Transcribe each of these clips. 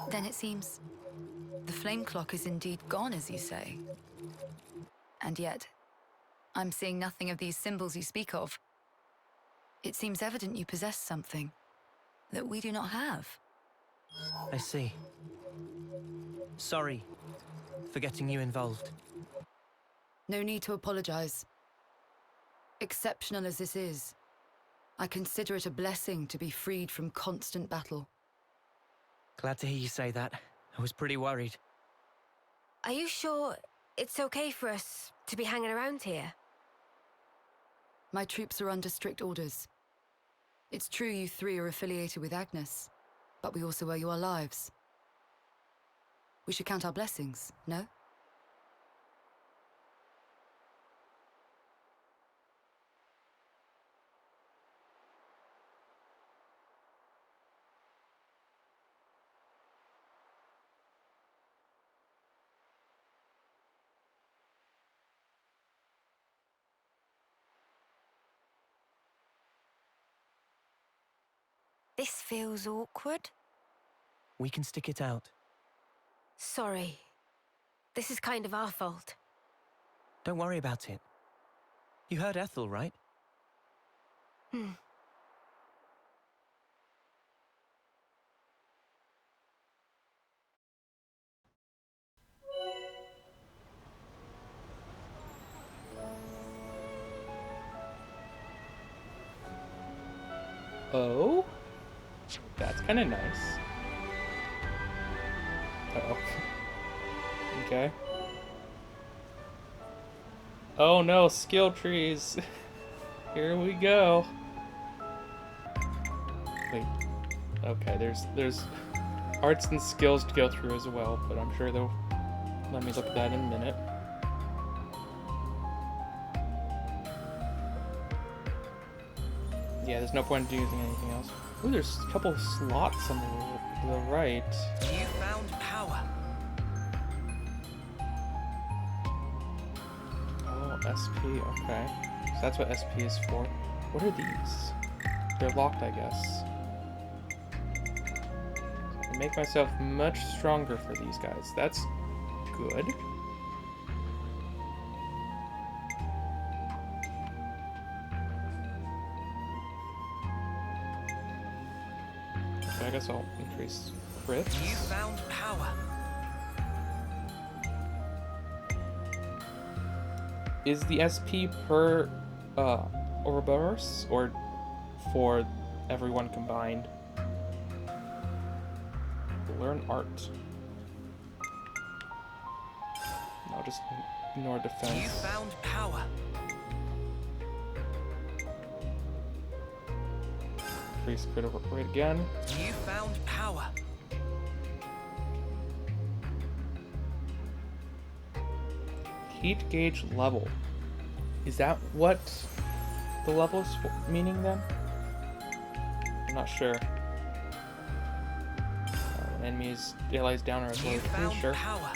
Then it seems the flame clock is indeed gone, as you say. And yet, I'm seeing nothing of these symbols you speak of. It seems evident you possess something that we do not have. I see. Sorry for getting you involved. No need to apologize. Exceptional as this is, I consider it a blessing to be freed from constant battle. Glad to hear you say that. I was pretty worried. Are you sure it's okay for us to be hanging around here? My troops are under strict orders. It's true you three are affiliated with Agnes, but we also owe you our lives. We should count our blessings, no? This feels awkward. We can stick it out. Sorry. This is kind of our fault. Don't worry about it. You heard Ethel, right? Oh? That's kind of nice. Uh-oh. Okay. Oh no, skill trees. Here we go. Wait. Okay, there's arts and skills to go through as well, but I'm sure they'll let me look at that in a minute. Yeah, there's no point in using anything else. Ooh, there's a couple of slots on the right. You found power. Oh, SP, okay. So that's what SP is for. What are these? They're locked, I guess. So I can make myself much stronger for these guys. That's good. Okay, I guess I'll increase crits. You found power. Is the SP per Ouroboros or for everyone combined? Learn art. No, just ignore defense. You found power. Increase critical rate again. You found power. Heat gauge level. Is that what the level is meaning then? I'm not sure. When enemies allies down or as well. You found Sure. power.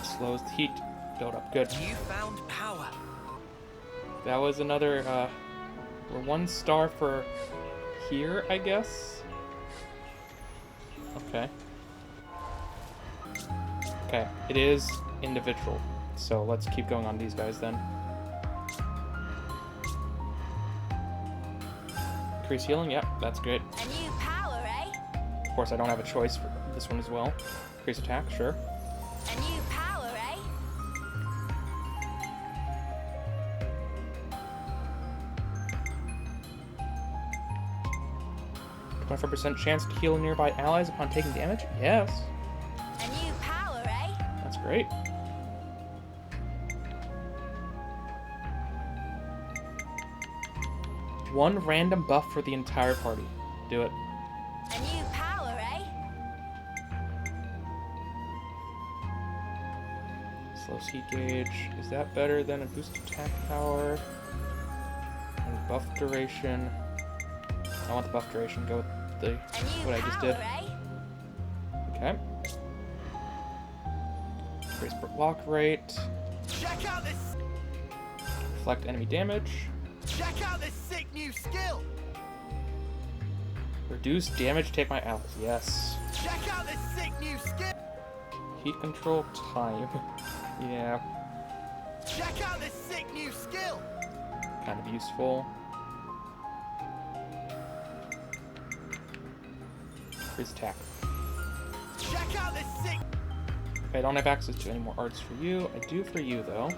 Slows the heat buildup. Good. You found power. That was another, we're 1 star for here, I guess? Okay. Okay, it is individual. So let's keep going on these guys then. Increase healing, yep, that's good. A new power, eh? Of course, I don't have a choice for this one as well. Increase attack, sure. A new power, eh? 25% chance to heal nearby allies upon taking damage? Yes. A new power, eh? That's great. One random buff for the entire party. Do it. A new power, eh? Slow heat gauge. Is that better than a boost attack power? And buff duration. I want the buff duration. Go with the what I just did. Okay. Increase block rate. Check out this. Deflect enemy damage. Check out this sick new skill. Reduce damage take my allies. Yes. Check out this sick new skill. Heat control time. Yeah. Check out this sick new skill. Kind of useful. Increase attack. Check out this sick. Okay, I don't have access to any more arts for you. I do for you, though.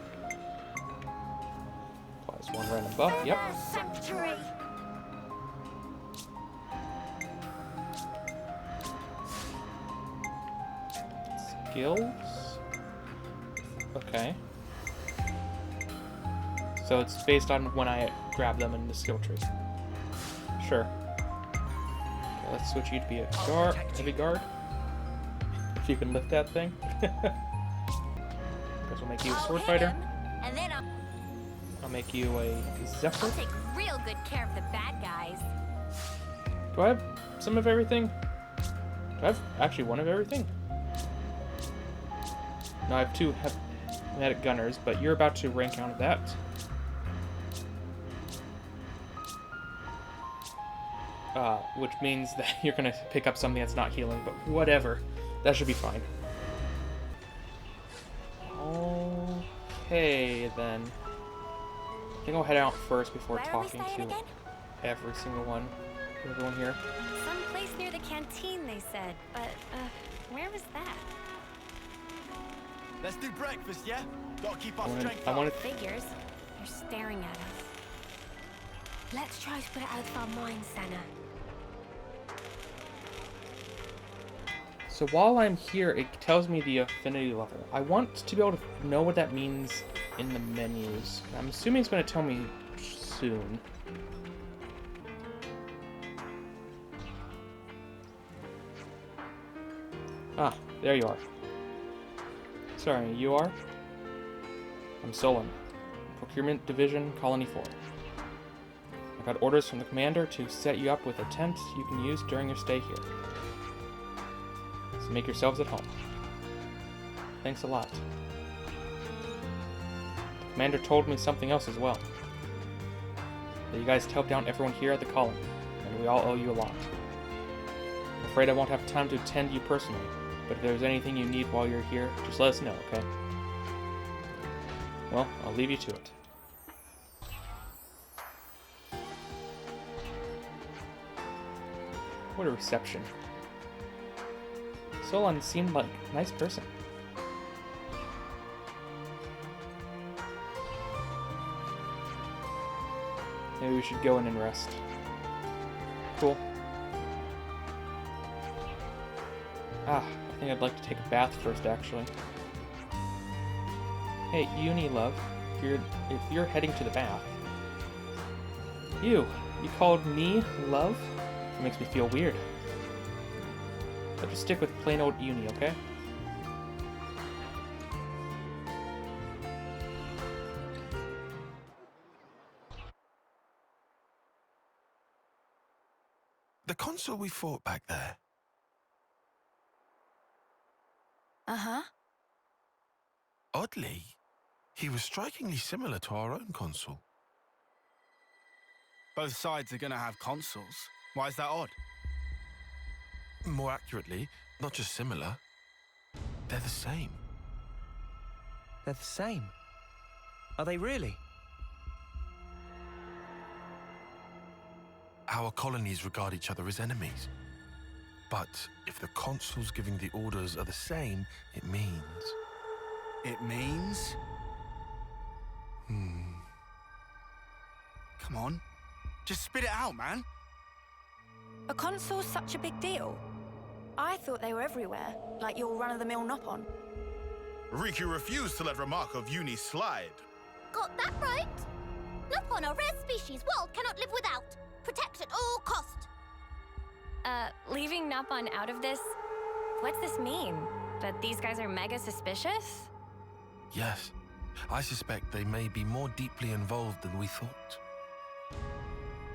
Applies one random buff. Yep. Sanctuary. Skills? Okay. So it's based on when I grab them in the skill tree. Sure. Okay, let's switch you to be a guard, heavy guard. If you can lift that thing. Guess we'll make you a sword fighter. And then I'll make you a Zephyr. I'll take real good care of the bad guys. Do I have some of everything? Do I have actually one of everything? No, I have two medic gunners, but you're about to rank out of that. Which means that you're gonna pick up something that's not healing, but whatever. That should be fine. Okay, then. I think I'll head out first before Where are we talking staying to again? every single one. Everyone here. Some place near the canteen, they said. But, where was that? Let's do breakfast, yeah? Gotta keep our I strength wanted up. Figures. They're staring at us. Let's try to put it out of our minds, Senna. So while I'm here, it tells me the affinity level. I want to be able to know what that means in the menus. I'm assuming it's going to tell me soon. Ah, there you are. Sorry, you are? I'm Solon. Procurement Division, Colony 4. I got orders from the commander to set you up with a tent you can use during your stay here. So make yourselves at home. Thanks a lot. The commander told me something else as well. That you guys helped out everyone here at the colony, and we all owe you a lot. I'm afraid I won't have time to attend you personally, but if there's anything you need while you're here, just let us know, okay? Well, I'll leave you to it. What a reception. Solon seemed like a nice person. Maybe we should go in and rest. Cool. I think I'd like to take a bath first, actually. Hey, Uni love, if you're heading to the bath. You called me love? It makes me feel weird. I'll just stick with plain old Uni, okay? The consul we fought back there. Uh-huh. Oddly, he was strikingly similar to our own consul. Both sides are gonna have consuls. Why is that odd? More accurately, not just similar, they're the same. They're the same. Are they really? Our colonies regard each other as enemies. But if the consuls giving the orders are the same, it means... It means? Come on. Just spit it out, man. Are consoles such a big deal? I thought they were everywhere, like your run-of-the-mill Nopon. Riku refused to let remark of Uni slide. Got that right? Nopon, a rare species world cannot live without. Protect at all cost. Leaving Nopon out of this? What's this mean? That these guys are mega suspicious? Yes, I suspect they may be more deeply involved than we thought.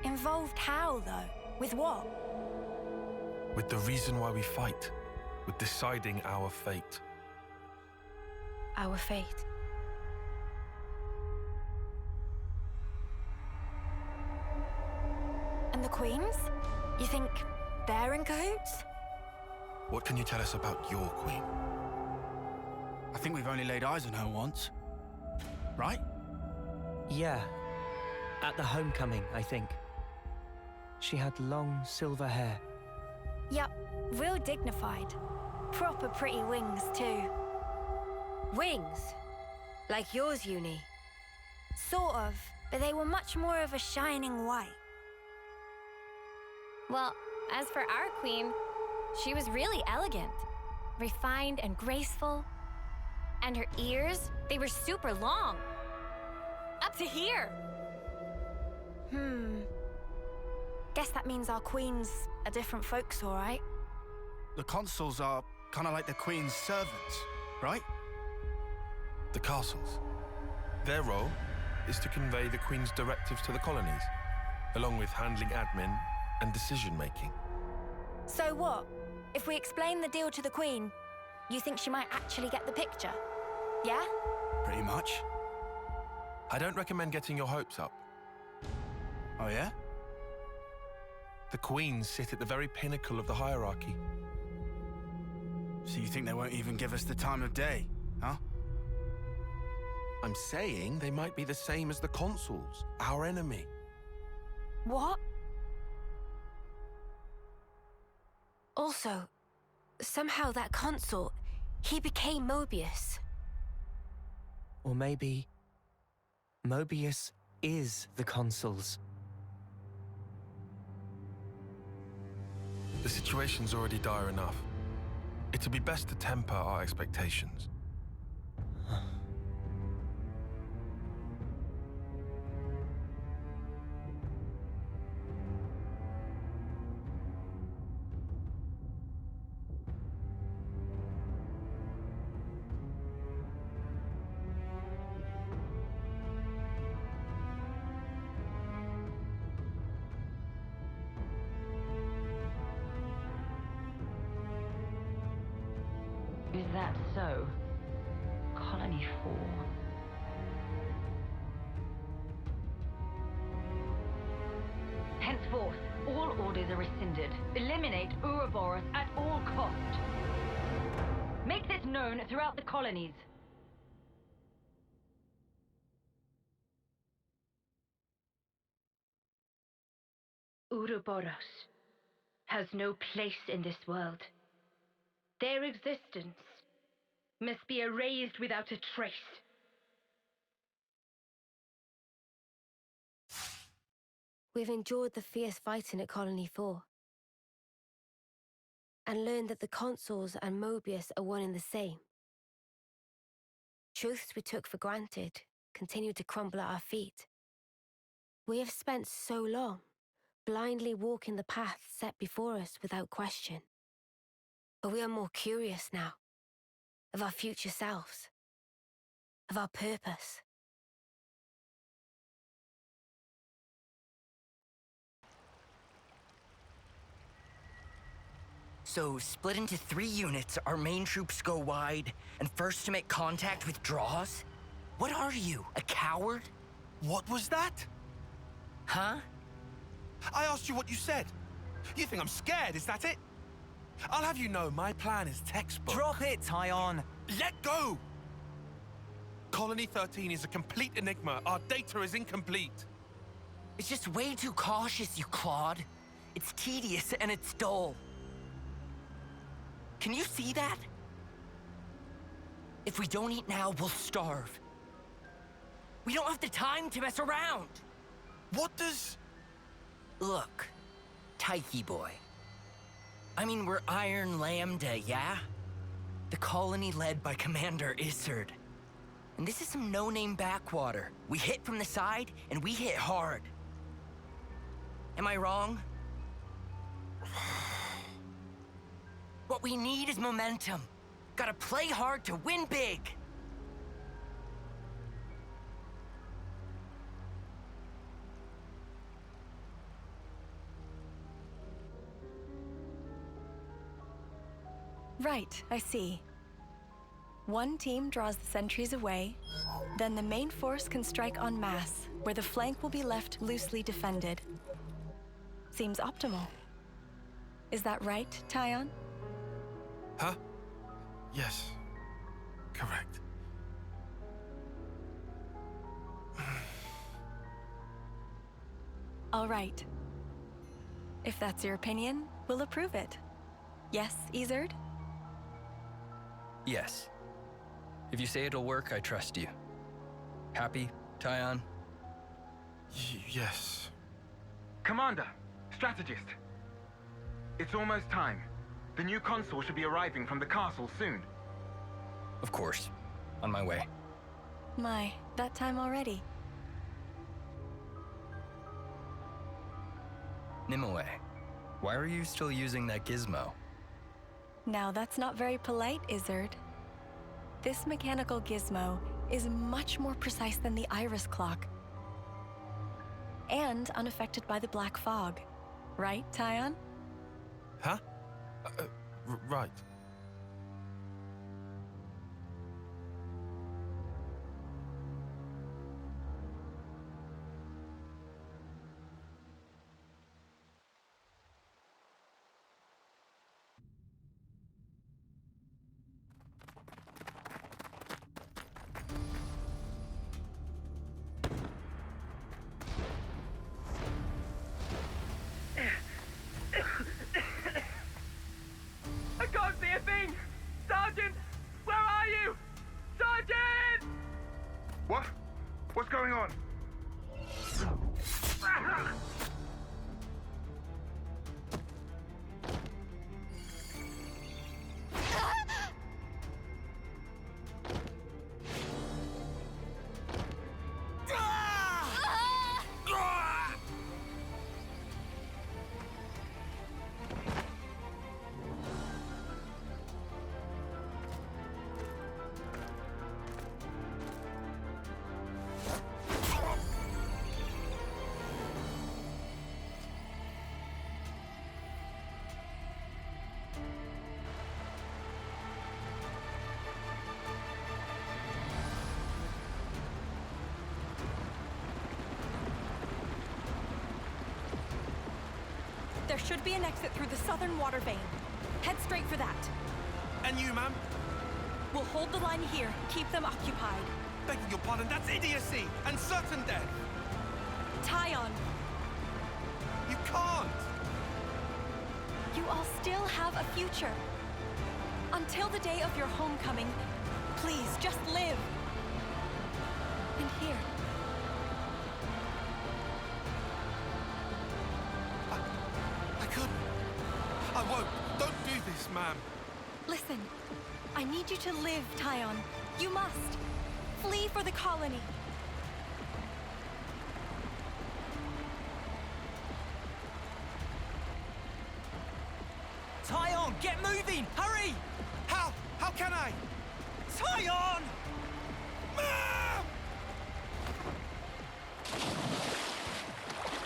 Involved how, though? With what? With the reason why we fight, with deciding our fate. Our fate. the queens? You think they're in cahoots? What can you tell us about your queen? I think we've only laid eyes on her once. Right? Yeah. At the homecoming, I think. She had long silver hair. Yep, real dignified. Proper pretty wings, too. Wings? Like yours, Uni? Sort of, but they were much more of a shining white. Well, as for our queen, she was really elegant. Refined and graceful. And her ears, they were super long. Up to here. Guess that means our queens are different folks, all right? The consuls are kind of like the queen's servants, right? The castles. Their role is to convey the Queen's directives to the colonies, along with handling admin and decision-making. So what? If we explain the deal to the queen, you think she might actually get the picture? Yeah? Pretty much. I don't recommend getting your hopes up. Oh, yeah? The queens sit at the very pinnacle of the hierarchy. So you think they won't even give us the time of day, huh? I'm saying they might be the same as the consuls, our enemy. What? Also, somehow that consul, he became Mobius. Or maybe Mobius is the consuls. The situation's already dire enough. It'd be best to temper our expectations. Is that so? Colony 4. Henceforth, all orders are rescinded. Eliminate Ouroboros at all cost. Make this known throughout the colonies. Ouroboros has no place in this world. Their existence must be erased without a trace. We've endured the fierce fighting at Colony 4. And learned that the consuls and Mobius are one and the same. Truths we took for granted continue to crumble at our feet. We have spent so long blindly walking the path set before us without question. But we are more curious now, of our future selves, of our purpose. So, split into 3 units, our main troops go wide, and first to make contact withdraws? What are you, a coward? What was that? Huh? I asked you what you said. You think I'm scared, is that it? I'll have you know, my plan is textbook. Drop it, Tyon! Let go! Colony 13 is a complete enigma. Our data is incomplete. It's just way too cautious, you clod. It's tedious and it's dull. Can you see that? If we don't eat now, we'll starve. We don't have the time to mess around. What does... Look, Tyche boy. I mean, we're Iron Lambda, yeah? The colony led by Commander Isard. And this is some no-name backwater. We hit from the side, and we hit hard. Am I wrong? What we need is momentum. Gotta play hard to win big. Right, I see. One team draws the sentries away, then the main force can strike en masse, where the flank will be left loosely defended. Seems optimal. Is that right, Tyon? Huh? Yes. Correct. All right. If that's your opinion, we'll approve it. Yes, Izard? Yes. If you say it'll work, I trust you. Happy, Tyon? Yes. Commander, strategist. It's almost time. The new console should be arriving from the castle soon. Of course. On my way. My, that time already. Nimue, why are you still using that gizmo? Now that's not very polite, Izard. This mechanical gizmo is much more precise than the iris clock. And unaffected by the black fog. Right, Tyon? Huh? Right. I can't see a thing! Sergeant! Where are you? Sergeant! What? What's going on? There should be an exit through the southern water vein. Head straight for that. And you, ma'am? We'll hold the line here, keep them occupied. Begging your pardon, that's idiocy and certain death. Tyon, You can't. you all still have a future. Until the day of your homecoming, please just live. And here. I couldn't. I won't. Don't do this, ma'am. Listen, I need you to live, Tyon. You must. Flee for the colony. Tyon, get moving! Hurry! How? How can I? Tyon! Ma'am!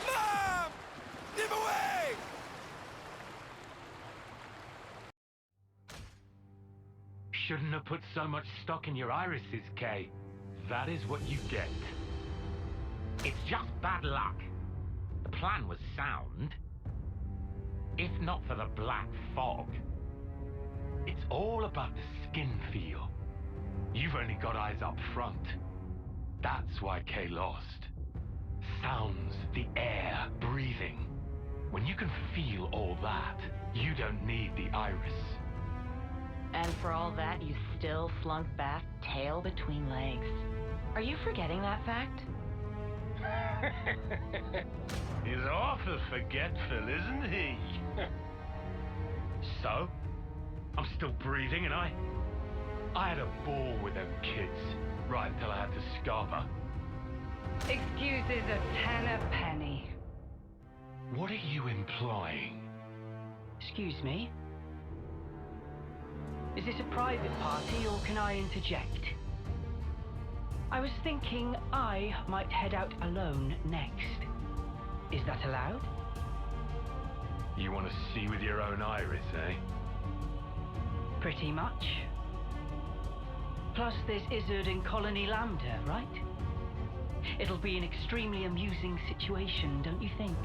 Ma'am! Nimue! Shouldn't have put so much stock in your irises, Kay. That is what you get. It's just bad luck. The plan was sound. If not for the black fog. It's all about the skin feel. You've only got eyes up front. That's why Kay lost. Sounds, the air, breathing. When you can feel all that, you don't need the iris. And for all that, you still slunk back, tail between legs. Are you forgetting that fact? He's awful forgetful, isn't he? So? I'm still breathing, and I had a ball with them kids, right until I had to scarper. Excuses a tenpenny. What are you implying? Excuse me? Is this a private party, or can I interject? I was thinking I might head out alone next. Is that allowed? You want to see with your own iris, eh? Pretty much. Plus, there's Izard and Colony Lambda, right? It'll be an extremely amusing situation, don't you think?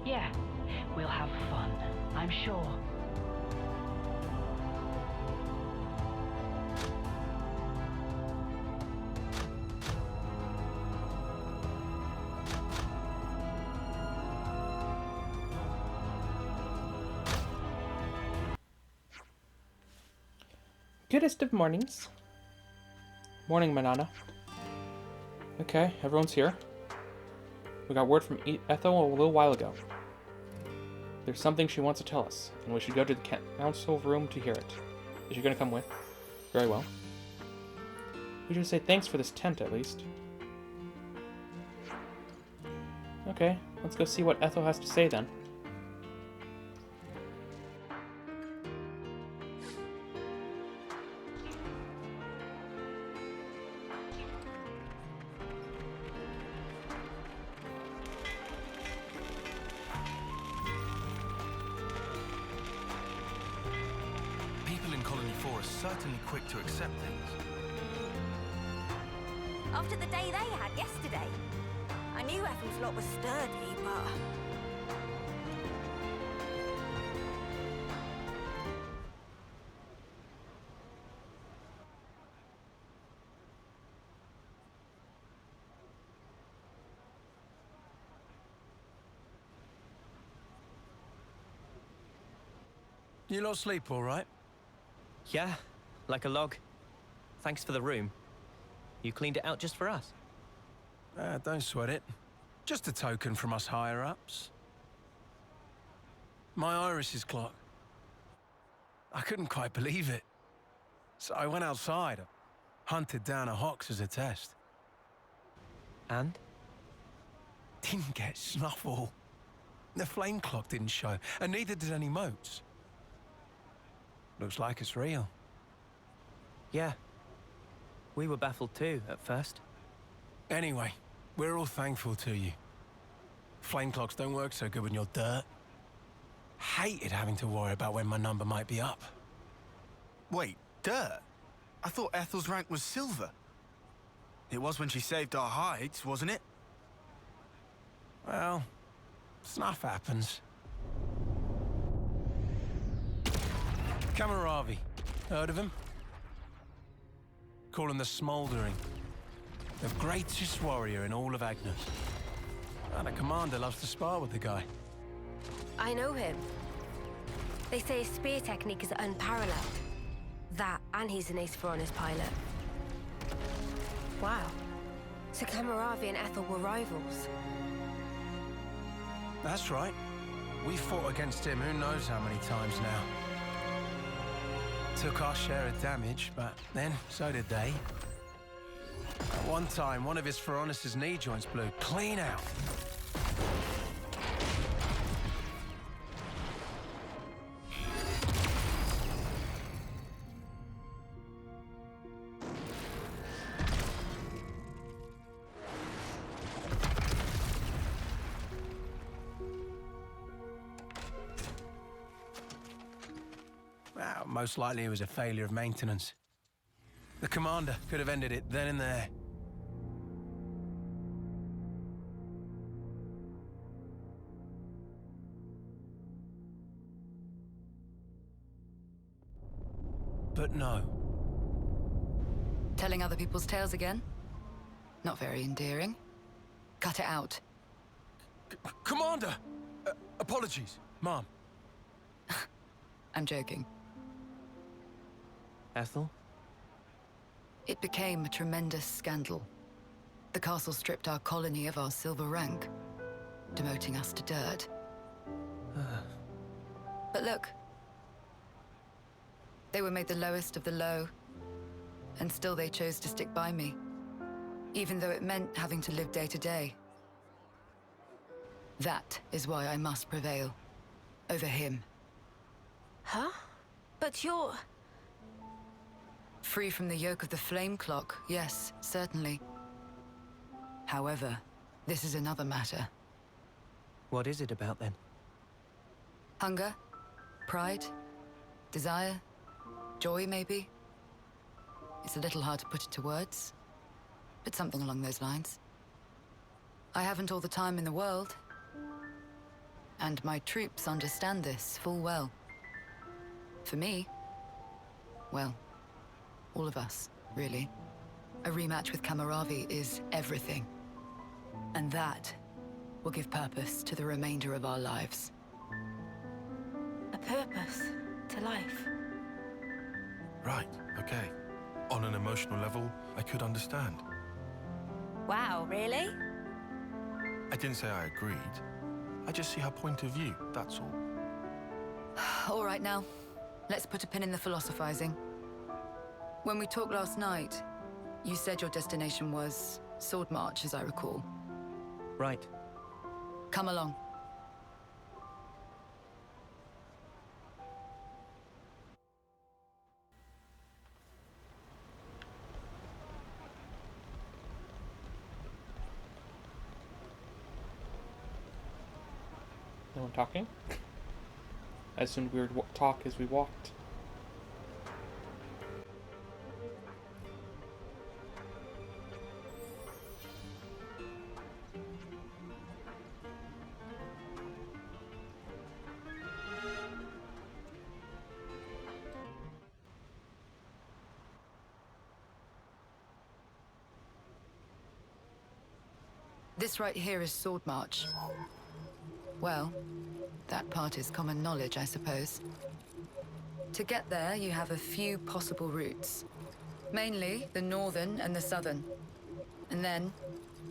Yeah, we'll have fun, I'm sure. Goodest of mornings. Morning, Manana. Okay, everyone's here. We got word from Ethel a little while ago. There's something she wants to tell us, and we should go to the council room to hear it. Is she gonna come with? Very well. We should say thanks for this tent, at least. Okay, let's go see what Ethel has to say then. Certainly quick to accept things. After the day they had yesterday. I knew Ethel's lot was sturdy, but... You lot sleep all right? Yeah, like a log. Thanks for the room. You cleaned it out just for us. Don't sweat it. Just a token from us higher-ups. My iris clock. I couldn't quite believe it. So I went outside, hunted down a Hox as a test. And? Didn't get snuffle. The flame clock didn't show, and neither did any motes. Looks like it's real. Yeah. We were baffled too, at first. Anyway, we're all thankful to you. Flame clocks don't work so good when you're dirt. Hated having to worry about when my number might be up. Wait, dirt? I thought Ethel's rank was silver. It was when she saved our hides, wasn't it? Well, stuff happens. Kamaravi. Heard of him? Call him the Smouldering. The greatest warrior in all of Agnes. And a commander loves to spar with the guy. I know him. They say his spear technique is unparalleled. That, and he's an ace for honest pilot. Wow. So Kamaravi and Ethel were rivals. That's right. We fought against him who knows how many times now. Took our share of damage, but then so did they. At one time, one of his Feronis' knee joints blew clean out. Well, most likely it was a failure of maintenance. The commander could have ended it then and there. But no. Telling other people's tales again? Not very endearing. Cut it out. Commander! Apologies, Mom. I'm joking. Ethel? It became a tremendous scandal. The castle stripped our colony of our silver rank, demoting us to dirt. But look. They were made the lowest of the low, and still they chose to stick by me, even though it meant having to live day to day. That is why I must prevail over him. Huh? But you're... Free from the yoke of the flame clock, yes, certainly. However, this is another matter. What is it about then? Hunger? Pride? Desire? Joy, maybe? It's a little hard to put it to words, but something along those lines. I haven't all the time in the world. And my troops understand this full well. For me, well, all of us, really. A rematch with Kamaravi is everything. And that will give purpose to the remainder of our lives. A purpose to life. Right, okay. On an emotional level, I could understand. Wow, really? I didn't say I agreed. I just see her point of view, that's all. All right now, let's put a pin in the philosophizing. When we talked last night, you said your destination was Sword March, as I recall. Right. Come along. No one talking? I assumed we would talk as we walked. This right here is Sword March. Well, that part is common knowledge, I suppose. To get there, you have a few possible routes. Mainly the northern and the southern. And then,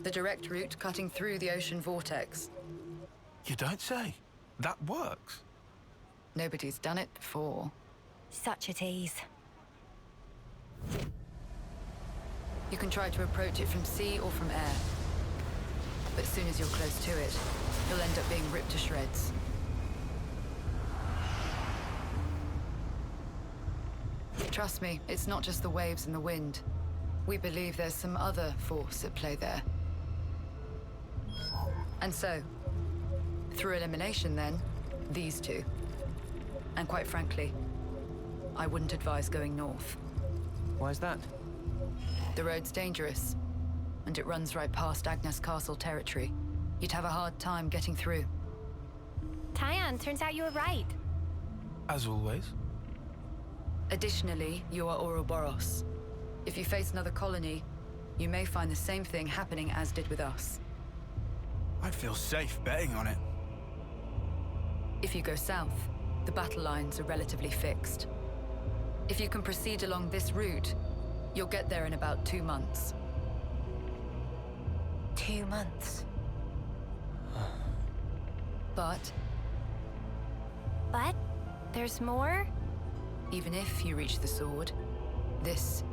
the direct route cutting through the ocean vortex. You don't say. That works. Nobody's done it before. Such a tease. You can try to approach it from sea or from air. But as soon as you're close to it, you'll end up being ripped to shreds. Trust me, it's not just the waves and the wind. We believe there's some other force at play there. And so, through elimination then, these two. And quite frankly, I wouldn't advise going north. Why's that? The road's dangerous, and it runs right past Agnes Castle territory. You'd have a hard time getting through. Tyan, turns out you were right. As always. Additionally, you are Ouroboros. If you face another colony, you may find the same thing happening as did with us. I'd feel safe betting on it. If you go south, the battle lines are relatively fixed. If you can proceed along this route, you'll get there in about 2 months. 2 months. But there's more? even if you reach the sword, this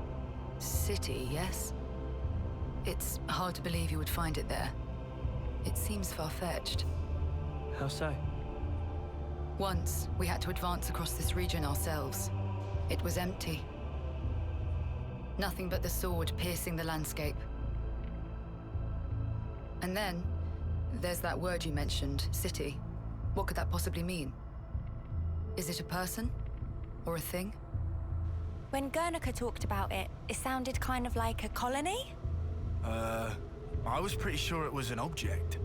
city, yes? It's hard to believe you would find it there. It seems far-fetched. How so? Once, we had to advance across this region ourselves. It was empty. Nothing but the sword piercing the landscape. And then, there's that word you mentioned, city. What could that possibly mean? Is it a person? Or a thing? When Guernica talked about it, it sounded kind of like a colony? I was pretty sure it was an object.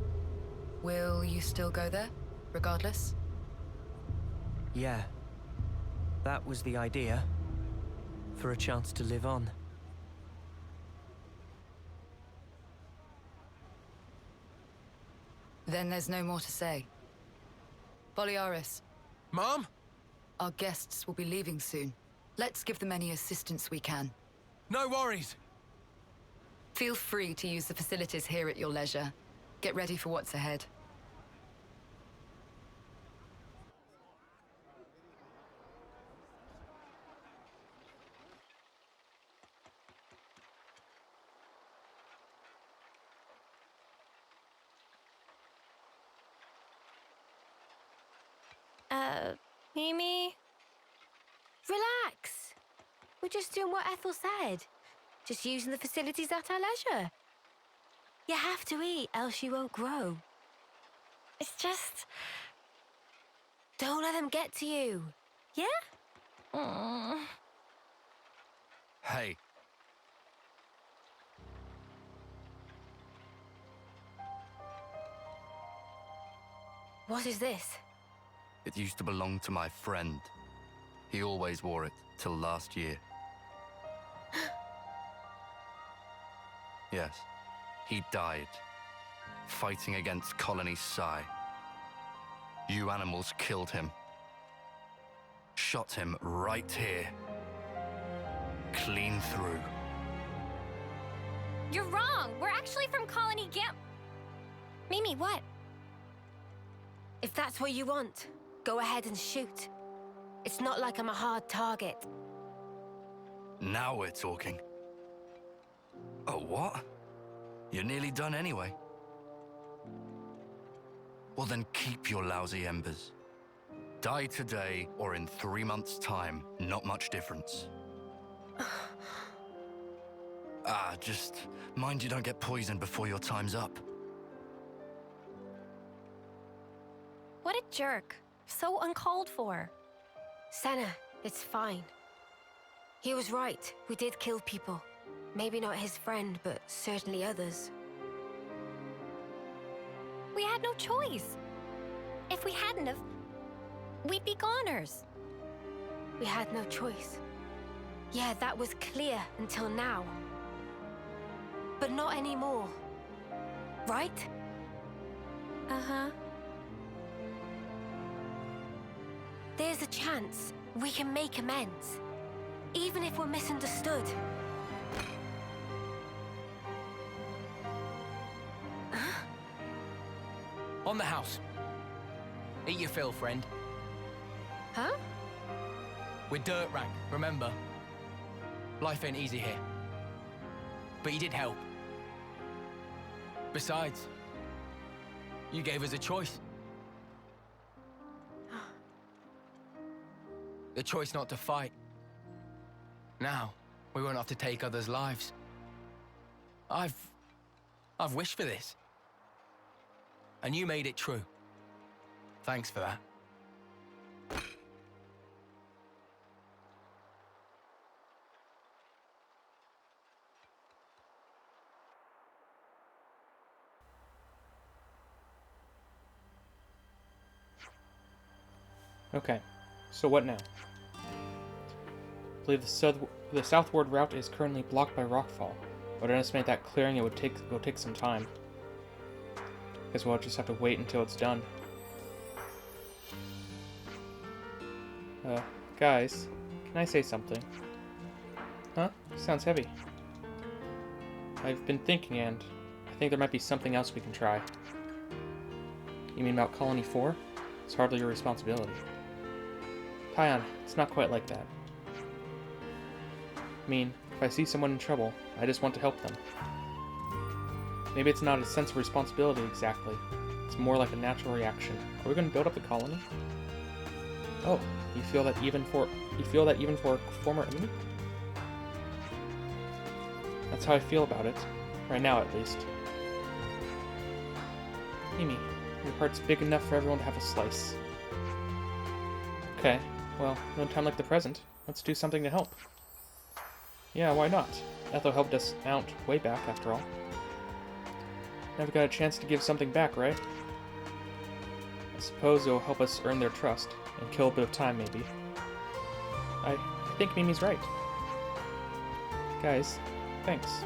Will you still go there, regardless? Yeah. That was the idea. For a chance to live on. Then there's no more to say. Boliaris. Mom? Our guests will be leaving soon. Let's give them any assistance we can. No worries. Feel free to use the facilities here at your leisure. Get ready for what's ahead. Mimi? Relax. We're just doing what Ethel said. Just using the facilities at our leisure. You have to eat, else you won't grow. It's just... Don't let them get to you. Yeah? Hey. What is this? It used to belong to my friend. He always wore it till last year. Yes, he died, fighting against Colony Psi. You animals killed him. Shot him right here. Clean through. You're wrong. We're actually from Colony Gam... Mimi, what? If that's what you want, go ahead and shoot. It's not like I'm a hard target. Now we're talking. Oh, what? You're nearly done anyway. Well then keep your lousy embers. Die today or in 3 months' time, not much difference. Just mind you don't get poisoned before your time's up. What a jerk. So uncalled for. Senna, it's fine. He was right. We did kill people. Maybe not his friend, but certainly others. We had no choice. If we hadn't have, we'd be goners. We had no choice. Yeah, that was clear until now. But not anymore. Right? Uh-huh. There's a chance we can make amends. Even if we're misunderstood. On the house. Eat your fill, friend. Huh? We're dirt rank, remember? Life ain't easy here. But you did help. Besides, you gave us a choice. The choice not to fight. Now, we won't have to take others' lives. I've wished for this. And you made it true. Thanks for that. Okay, so what now? I believe the southward route is currently blocked by rockfall. I would estimate that clearing it will take some time. Guess we'll just have to wait until it's done. Guys, can I say something? Huh? Sounds heavy. I've been thinking, and I think there might be something else we can try. You mean about Colony 4? It's hardly your responsibility. Tyon, it's not quite like that. I mean, if I see someone in trouble, I just want to help them. Maybe it's not a sense of responsibility exactly. It's more like a natural reaction. Are we going to build up the colony? Oh, you feel that even for a former enemy? That's how I feel about it. Right now, at least. Mimi, your heart's big enough for everyone to have a slice. Okay, well, no time like the present. Let's do something to help. Yeah, why not? Ethel helped us out way back, after all. Now we've got a chance to give something back, right? I suppose it'll help us earn their trust, and kill a bit of time, maybe. I think Mimi's right. Guys, thanks.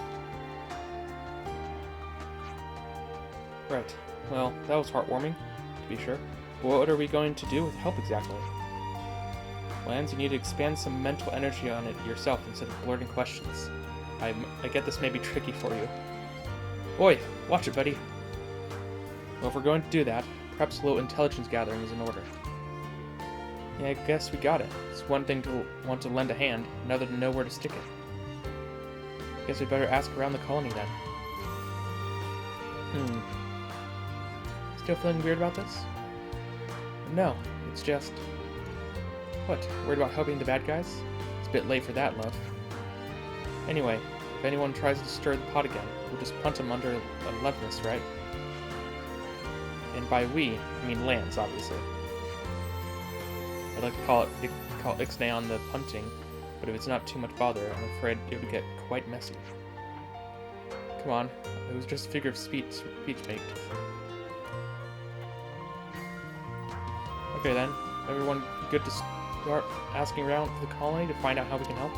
Right, well, that was heartwarming, to be sure. But what are we going to do with help exactly? Lance, you need to expand some mental energy on it yourself instead of blurting questions. I get this may be tricky for you. Oi, watch it, buddy. Well, if we're going to do that, perhaps a little intelligence gathering is in order. Yeah, I guess we got it. It's one thing to want to lend a hand, another to know where to stick it. Guess we better ask around the colony then. Still feeling weird about this? No, it's just... What, worried about helping the bad guys? It's a bit late for that, love. Anyway, if anyone tries to stir the pot again, we'll just punt them under a leftness, right? And by we, I mean Lance, obviously. I'd like to call Ixnay on the punting, but if it's not too much bother, I'm afraid it would get quite messy. Come on, it was just a figure of speech mate. Okay then, everyone good to start asking around for the colony to find out how we can help?